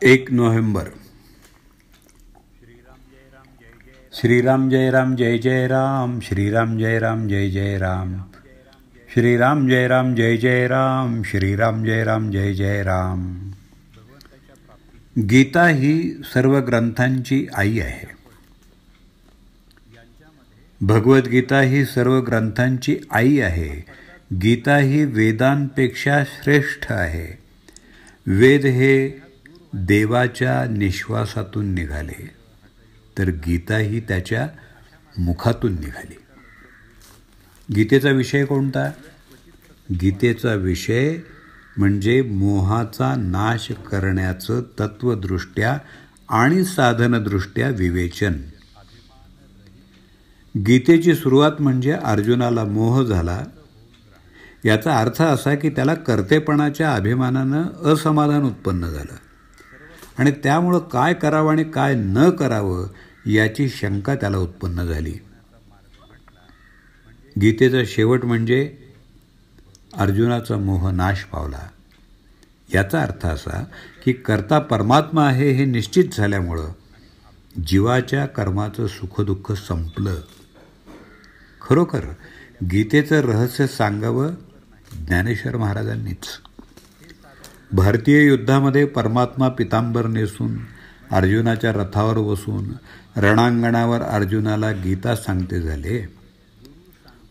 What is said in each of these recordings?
1 November. Shriram जय राम जय जय राम, श्रीराम जय राम जय जय राम, श्रीराम जय राम जय जय राम, श्रीराम जय राम जय जय राम. गीता ही सर्व ग्रंथांची आई आहे. भगवद्गीता ही सर्व ग्रंथांची आई आहे. गीता ही वेदांपेक्षा श्रेष्ठ आहे. वेद हे देवाच्या निश्वासातून निघाले, तर गीता ही त्याच्या मुखातून निघाली. गीतेचा विषय कोणता? गीतेचा विषय म्हणजे मोहाचा नाश करण्याचं तत्वदृष्ट्या आणि साधनदृष्ट्या विवेचन. गीतेची सुरुवात म्हणजे अर्जुनाला मोह झाला. याचा अर्थ असा की त्याला कर्तेपणाच्या अभिमानानं असमाधान उत्पन्न झालं आणि त्यामुळं काय करावं आणि काय न करावं याची शंका त्याला उत्पन्न झाली. गीतेचा शेवट म्हणजे अर्जुनाचा मोह नाश पावला. याचा अर्थ असा की कर्ता परमात्मा आहे हे निश्चित झाल्यामुळं जीवाच्या कर्माचं सुखदुःख संपलं. खरोखर गीतेचं रहस्य सांगावं ज्ञानेश्वर महाराजांनीच. भारतीय युद्धामध्ये परमात्मा पितांबर नेसून अर्जुनाच्या रथावर बसून रणांगणावर अर्जुनाला गीता सांगते झाले.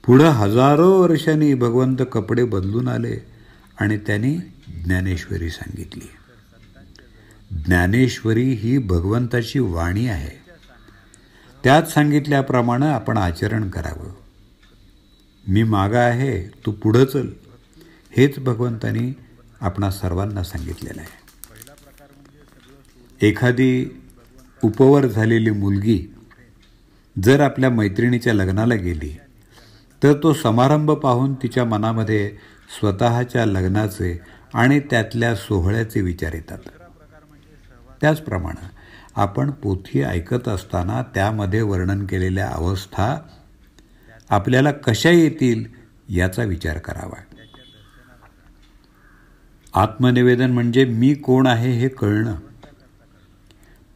पुढं हजारो वर्षांनी भगवंत कपडे बदलून आले आणि त्यांनी ज्ञानेश्वरी सांगितली. ज्ञानेश्वरी ही भगवंताची वाणी आहे. त्यात सांगितल्याप्रमाणे आपण आचरण करावं. मी मागं आहे, तू पुढं चल, हेच भगवंतानी आपणा सर्वांना सांगितलेलं आहे. एखादी उपवर झालेली मुलगी जर आपल्या मैत्रिणीच्या लग्नाला गेली तर तो समारंभ पाहून तिच्या मनामध्ये स्वतःच्या लग्नाचे आणि त्यातल्या सोहळ्याचे विचार येतात. त्याचप्रमाणे आपण पोथी ऐकत असताना त्यामध्ये वर्णन केलेल्या अवस्था आपल्याला कशा येतील याचा विचार करावा. आत्मनिवेदन म्हणजे मी कोण आहे हे कळणं.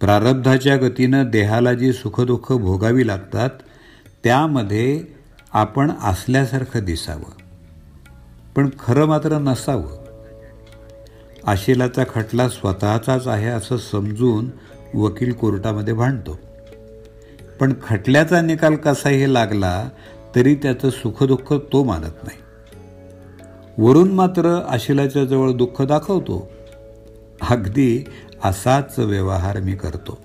प्रारब्धाच्या गतीनं देहाला जी सुखदुःख भोगावी लागतात त्यामध्ये आपण असल्यासारखं दिसावं, पण खरं मात्र नसावं. आशिलाचा खटला स्वतःचाच आहे असं समजून वकील कोर्टामध्ये भांडतो, पण खटल्याचा निकाल कसाही लागला तरी त्याचं सुखदुःख तो मानत नाही. वरून मात्र आशिलाच्या जवळ दुःख दाखवतो. अगदी असाच व्यवहार मी करतो.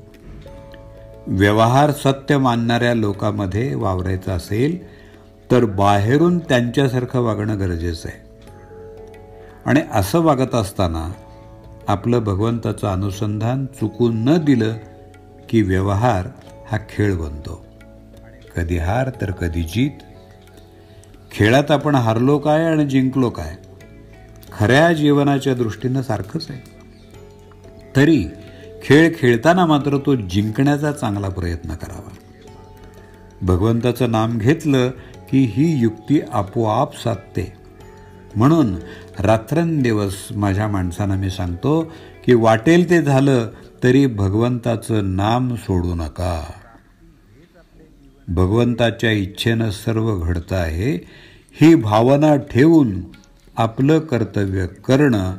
व्यवहार सत्य मानणाऱ्या लोकांमध्ये वावरायचं असेल तर बाहेरून त्यांच्यासारखं वागणं गरजेचं आहे. आणि असं वागत असताना आपलं भगवंताचं अनुसंधान चुकून न दिलं की व्यवहार हा खेळ बनतो. कधी हार तर कधी जीत. खेळात आपण हारलो काय आणि जिंकलो काय खऱ्या जीवनाच्या दृष्टीनं सारखंच आहे. तरी खेळ खेळताना मात्र तो जिंकण्याचा चांगला प्रयत्न करावा. भगवंताचं नाम घेतलं की ही युक्ती आपोआप साधते. म्हणून रात्रंदिवस माझ्या माणसांना मी सांगतो की वाटेल ते झालं तरी भगवंताचं नाम सोडू नका. भगवंताच्या इच्छेनं सर्व घडतं आहे ही भावना ठेवून आपलं कर्तव्य करणं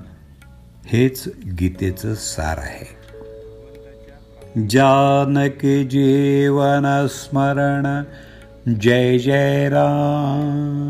हेच गीतेचं सार आहे. जानकी जीवन स्मरण जय जय राम.